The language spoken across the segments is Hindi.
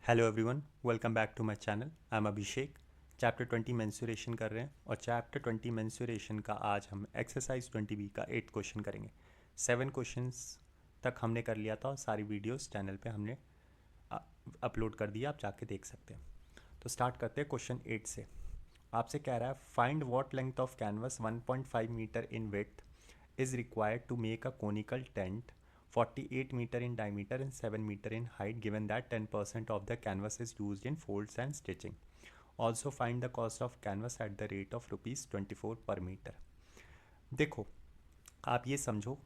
Hello everyone, welcome back to my channel. I am Abhishek. Chapter 20 mensuration कर रहे हैं और चैप्टर 20 मेंसुरेशन का आज हम एक्सरसाइज 20B का 8 क्वेश्चन करेंगे। 7 क्वेश्चंस तक हमने कर लिया था और सारी वीडियोस चैनल पे हमने अपलोड कर दिया, आप जाके देख सकते हैं। तो स्टार्ट करते हैं क्वेश्चन 8 से। आपसे कह रहा है find what length of canvas 1.5 metre in width is required to make a conical tent 48 meter in diameter and 7 meter in height given that 10% of the canvas is used in folds and stitching. Also find the cost of canvas at the rate of rupees 24 per meter. देखो, आप ये समझो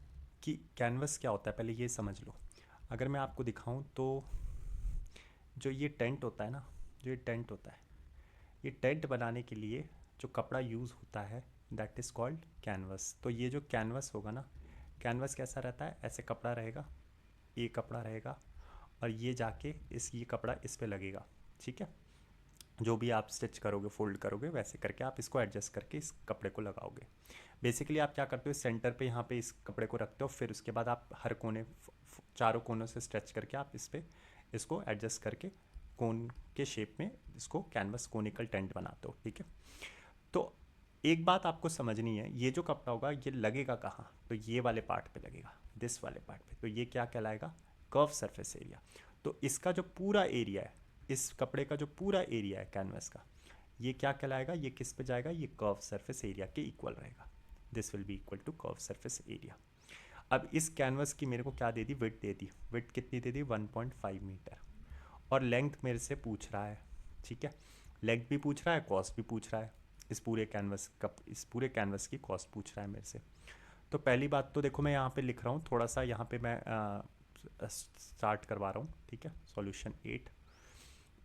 कि कैनवस क्या होता है, पहले ये समझ लो। अगर मैं आपको दिखाऊं तो जो ये टेंट होता है ना, जो ये टेंट होता है, ये टेंट बनाने के लिए जो कपड़ा यूज़ होता है दैट इज़ कॉल्ड कैनवस। तो ये जो कैनवस होगा ना, कैनवस कैसा रहता है, ऐसे कपड़ा रहेगा, ये कपड़ा रहेगा और ये जाके ये कपड़ा इस पे लगेगा। ठीक है, जो भी आप स्टिच करोगे, फोल्ड करोगे, वैसे करके आप इसको एडजस्ट करके इस कपड़े को लगाओगे। बेसिकली आप क्या करते हो, सेंटर पे यहाँ पे इस कपड़े को रखते हो, फिर उसके बाद आप हर कोने चारों कोनों से स्ट्रेच करके आप इस पे इसको एडजस्ट करके कोन के शेप में इसको कैनवस कोनिकल टेंट बनाते हो। ठीक है, तो एक बात आपको समझनी है, ये जो कपड़ा होगा ये लगेगा कहाँ, तो ये वाले पार्ट पे लगेगा, दिस वाले पार्ट पे। तो ये क्या कहलाएगा, कर्व सरफेस एरिया। तो इसका जो पूरा एरिया है, इस कपड़े का जो पूरा एरिया है कैनवस का, ये क्या कहलाएगा, ये किस पे जाएगा, ये कर्व सरफेस एरिया के इक्वल रहेगा। This will be equal to curve surface area. अब इस कैनवस की मेरे को क्या दे दी, विड्थ दे दी। विड्थ कितनी दे दी, 1.5 मीटर। और लेंथ मेरे से पूछ रहा है। ठीक है, लेंथ भी पूछ रहा है, कॉस्ट भी पूछ रहा है। इस पूरे कैनवस की कॉस्ट पूछ रहा है मेरे से। तो पहली बात तो देखो, मैं यहाँ पे लिख रहा हूँ थोड़ा सा, यहाँ पे मैं स्टार्ट करवा रहा हूँ। ठीक है, सॉल्यूशन 8।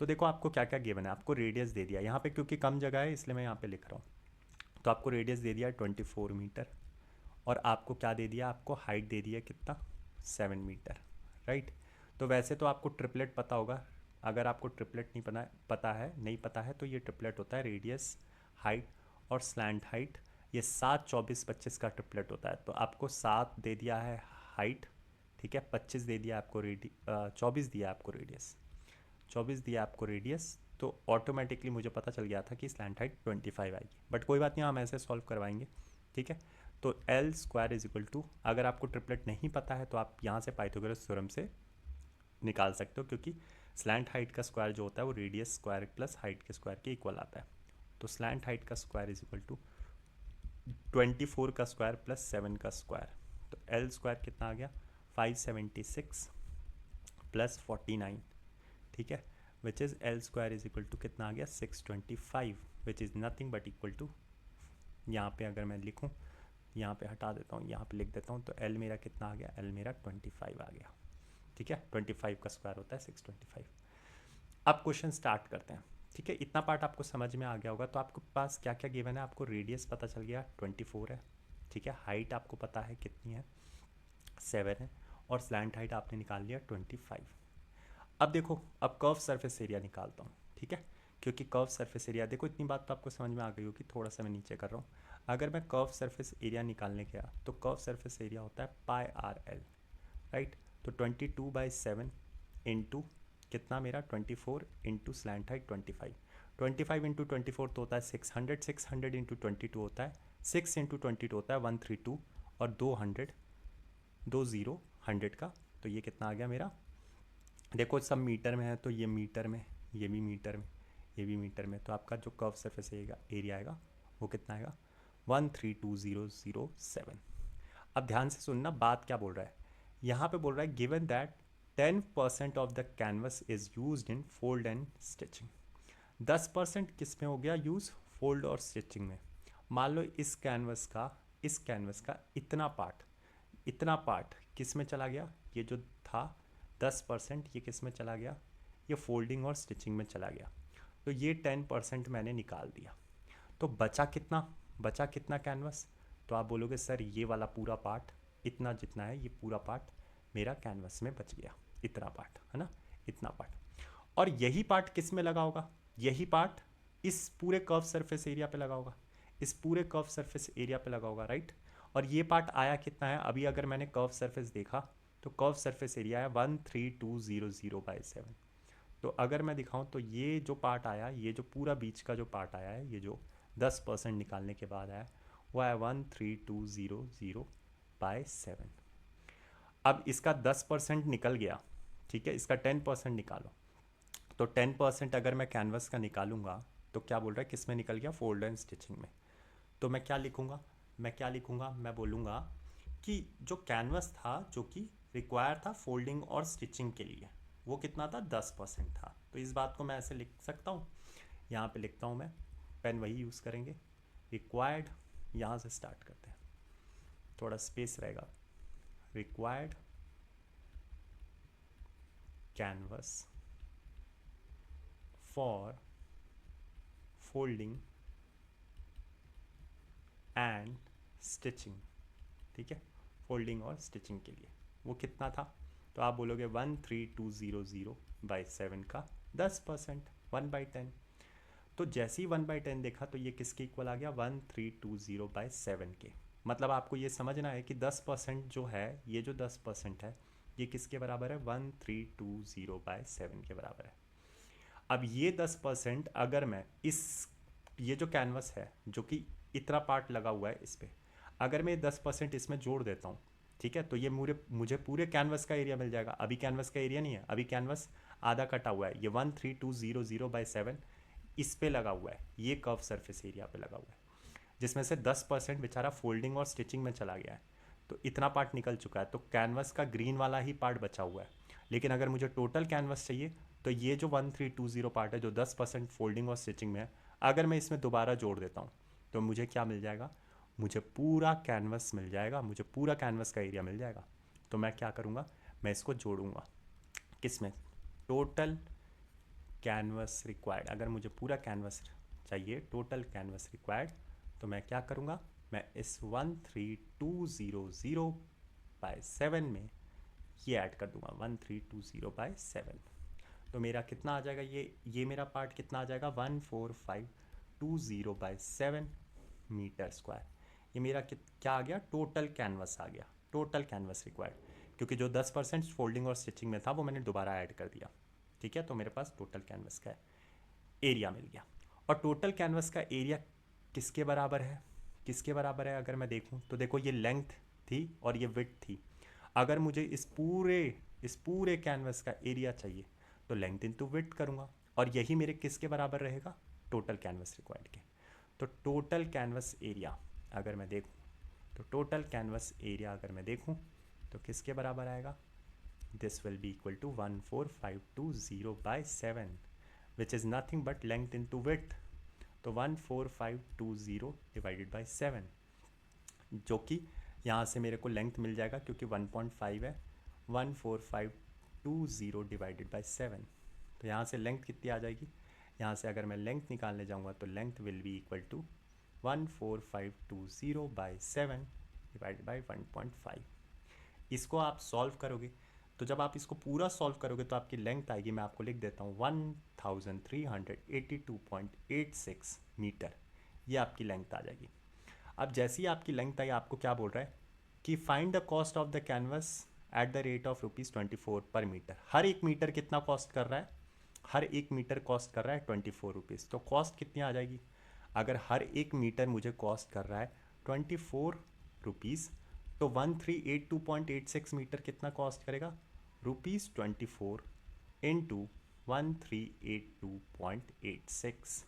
तो देखो आपको क्या क्या गिवन है, आपको रेडियस दे दिया यहाँ पे, क्योंकि कम जगह है इसलिए मैं यहाँ पे लिख रहा हूँ। तो आपको रेडियस दे दिया 24 मीटर और आपको क्या दे दिया, आपको हाइट दे दिया कितना, 7 मीटर। राइट। तो वैसे तो आपको ट्रिपलेट पता होगा, अगर आपको ट्रिपलेट नहीं पता है तो ये ट्रिपलेट होता है रेडियस, हाइट और स्लैंट हाइट। ये 7, 24, 25 का ट्रिपलेट होता है। तो आपको 7 दे दिया है हाइट, ठीक है, 25 दे दिया आपको 24 दिया आपको रेडियस, 24 दिया आपको रेडियस। तो ऑटोमेटिकली मुझे पता चल गया था कि स्लैंट हाइट 25 आएगी, बट कोई बात नहीं, हम ऐसे सॉल्व करवाएंगे। ठीक है, तो L square is equal to, अगर आपको ट्रिपलेट नहीं पता है तो आप यहाँ से पाइथागोरस थ्योरम से निकाल सकते हो, क्योंकि स्लैंट हाइट का स्क्वायर जो होता है वो रेडियस स्क्वायर प्लस हाइट के स्क्वायर के इक्वल आता है। तो स्लैंट हाइट का स्क्वायर इज इक्वल टू 24 का स्क्वायर प्लस 7 का स्क्वायर। तो एल स्क्वायर कितना आ गया, 576 प्लस 49। ठीक है, which is L square is equal to कितना आ गया, 625, which is nothing but equal to, यहाँ पे अगर मैं लिखूँ, यहाँ पे हटा देता हूँ, यहाँ पे लिख देता हूँ, तो एल मेरा कितना आ गया, एल मेरा 25 आ गया। ठीक है, 25 का स्क्वायर होता है 625। अब क्वेश्चन स्टार्ट करते हैं। ठीक है, इतना पार्ट आपको समझ में आ गया होगा। तो आपके पास क्या क्या गिवन है, आपको रेडियस पता चल गया 24 है। ठीक है, हाइट आपको पता है कितनी है, 7 है, और स्लैंट हाइट आपने निकाल लिया 25। अब देखो, अब कर्व सरफेस एरिया निकालता हूँ। ठीक है, क्योंकि कर्व सरफेस एरिया, देखो इतनी बात तो आपको समझ में आ गई होगी, थोड़ा सा मैं नीचे कर रहा हूँ। अगर मैं कर्व सरफेस एरिया निकालने गया तो कर्व सरफेस एरिया होता है पाई आर एल। राइट। तो 22/7 इंटू कितना मेरा 24 इंटू स्लैंट हाइट 25। 25 इंटू 24 तो होता है 600, 600 इंटू 22 होता है 6 इंटू 22 होता है 132, और 200, 20 100 का। तो ये कितना आ गया मेरा, देखो सब मीटर में है, तो ये मीटर में, ये भी मीटर में, ये भी मीटर में। तो आपका जो कर्व सरफेस एरिया आएगा वो कितना आएगा, 132007। अब ध्यान से सुनना, बात क्या बोल रहा है, यहाँ पे बोल रहा है given that 10% of the canvas is use in fold and stitching. 10% किस में हो गया यूज़, फोल्ड और स्टिचिंग में। मान लो इस कैनवस का इतना पार्ट किस में चला गया, ये जो था 10% ये किस में चला गया, ये फोल्डिंग और स्टिचिंग में चला गया। तो ये 10% मैंने निकाल दिया। तो बचा कितना कैनवस, तो आप बोलोगे सर ये वाला पूरा पार्ट, इतना जितना है ये पूरा पार्ट मेरा कैनवस में बच गया, इतना पार्ट है ना, इतना पार्ट। और यही पार्ट किस में लगा होगा, यही पार्ट इस पूरे कर्व सरफेस एरिया पे लगा होगा, इस पूरे कर्व सरफेस एरिया पे लगा होगा। राइट। और ये पार्ट आया कितना है, अभी अगर मैंने कर्व सरफेस देखा तो कर्व सरफेस एरिया है 13200/7। तो अगर मैं दिखाऊं तो ये जो पार्ट आया, ये जो पूरा बीच का जो पार्ट आया है, ये जो 10% निकालने के बाद आया वो आया 13200/7। अब इसका 10% निकल गया, ठीक है, इसका 10% निकालो। तो 10% अगर मैं कैनवस का निकालूंगा तो क्या बोल रहा है, किस में निकल गया, फोल्ड एंड स्टिचिंग में। तो मैं क्या लिखूंगा, मैं बोलूँगा कि जो कैनवस था जो कि रिक्वायर था फोल्डिंग और स्टिचिंग के लिए, वो कितना था, 10% था। तो इस बात को मैं ऐसे लिख सकता हूँ, यहाँ पे लिखता हूँ मैं, पेन वही यूज़ करेंगे, रिक्वायर्ड, यहाँ से स्टार्ट करते हैं, थोड़ा स्पेस रहेगा, required canvas for folding and stitching, ठीक है, फोल्डिंग और स्टिचिंग के लिए वो कितना था। तो आप बोलोगे 13200/7 का 10%, 1/10। तो जैसे ही 1/10 देखा तो ये किसके इक्वल आ गया, 1320/7 के। मतलब आपको ये समझना है कि 10% जो है, ये जो 10% है ये किसके बराबर है, 1320/7 के बराबर है। अब ये 10% अगर मैं इस, ये जो कैनवस है जो कि इतना पार्ट लगा हुआ है इस पर, अगर मैं 10% इसमें जोड़ देता हूँ, ठीक है, तो ये मुझे पूरे कैनवस का एरिया मिल जाएगा। अभी कैनवस का एरिया नहीं है, अभी कैनवस आधा कटा हुआ है, ये 13200/7 इस पे लगा हुआ है, ये कर्व सरफेस एरिया पे लगा हुआ है, जिसमें से 10% बेचारा फोल्डिंग और स्टिचिंग में चला गया है। तो इतना पार्ट निकल चुका है, तो कैनवस का ग्रीन वाला ही पार्ट बचा हुआ है। लेकिन अगर मुझे टोटल कैनवस चाहिए तो ये जो 1320 पार्ट है जो 10% फोल्डिंग और स्टिचिंग में है, अगर मैं इसमें दोबारा जोड़ देता हूँ तो मुझे क्या मिल जाएगा, मुझे पूरा कैनवस मिल जाएगा, मुझे पूरा कैनवस का एरिया मिल जाएगा। तो मैं क्या करूँगा, मैं इसको जोड़ूंगा किस में, टोटल कैनवस रिक्वायर्ड। अगर मुझे पूरा कैनवस चाहिए, टोटल कैनवस रिक्वायर्ड, तो मैं क्या करूँगा, मैं इस 13200/7 में ये ऐड कर दूंगा, 13200/7। तो मेरा कितना आ जाएगा, ये मेरा पार्ट कितना आ जाएगा, 14520/7 मीटर स्क्वायर। ये मेरा क्या आ गया, टोटल कैनवस आ गया, टोटल कैनवस रिक्वायर्ड, क्योंकि जो 10% फोल्डिंग और स्टिचिंग में था वो मैंने दोबारा ऐड कर दिया, ठीक है। तो मेरे पास टोटल कैनवस का एरिया मिल गया। और टोटल कैनवस का एरिया किसके बराबर है, किसके बराबर है, अगर मैं देखूं तो देखो ये लेंथ थी और ये विड्थ थी। अगर मुझे इस पूरे कैनवस का एरिया चाहिए तो लेंथ इनटू विड्थ करूँगा, और यही मेरे किसके बराबर रहेगा, टोटल कैनवस रिक्वायर्ड के। तो टोटल कैनवस एरिया अगर मैं देखूँ, तो टोटल कैनवस एरिया अगर मैं देखूँ तो किसके बराबर आएगा, this will be equal to 14520/7 which is nothing but length into width. तो 14520/7, जो कि यहाँ से मेरे को लेंथ मिल जाएगा क्योंकि 1.5 है, 14520/7। तो यहाँ से लेंथ कितनी आ जाएगी, यहाँ से अगर मैं लेंथ निकालने जाऊँगा तो length will be equal to 14520/7 divided by 1.5। इसको आप सॉल्व करोगे तो जब आप इसको पूरा सॉल्व करोगे तो आपकी लेंथ आएगी, मैं आपको लिख देता हूँ, 1382.86 मीटर। ये आपकी लेंथ आ जाएगी। अब जैसी आपकी लेंथ आई, आपको क्या बोल रहा है कि find the cost of the canvas at the rate of ₹24 पर मीटर। हर एक मीटर कितना कॉस्ट कर रहा है, हर एक मीटर कॉस्ट कर रहा है ₹24। तो कॉस्ट कितनी आ जाएगी, अगर हर एक मीटर मुझे कॉस्ट कर रहा है ₹24, तो 1382.86 मीटर कितना कॉस्ट करेगा, ₹24 इंटू 1382.86,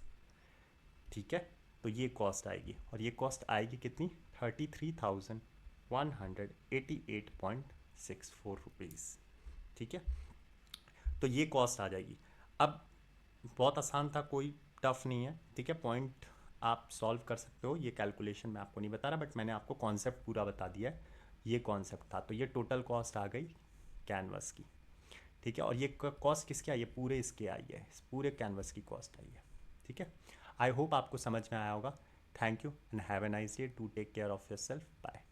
ठीक है। तो ये कॉस्ट आएगी, और ये कॉस्ट आएगी कितनी, ₹33,188.64, ठीक है। तो ये कॉस्ट आ जाएगी। अब बहुत आसान था, कोई टफ नहीं है, ठीक है। पॉइंट आप सॉल्व कर सकते हो, ये कैलकुलेशन मैं आपको नहीं बता रहा, बट मैंने आपको कॉन्सेप्ट पूरा बता दिया है। ये कॉन्सेप्ट था, तो ये टोटल कॉस्ट आ गई कैनवस की, ठीक है। और ये कॉस्ट किसकी आई है, पूरे इसके आई है, इस पूरे कैनवस की कॉस्ट आई है, ठीक है। आई होप आपको समझ में आया होगा। Thank you and have a nice day, to take care of your self, bye.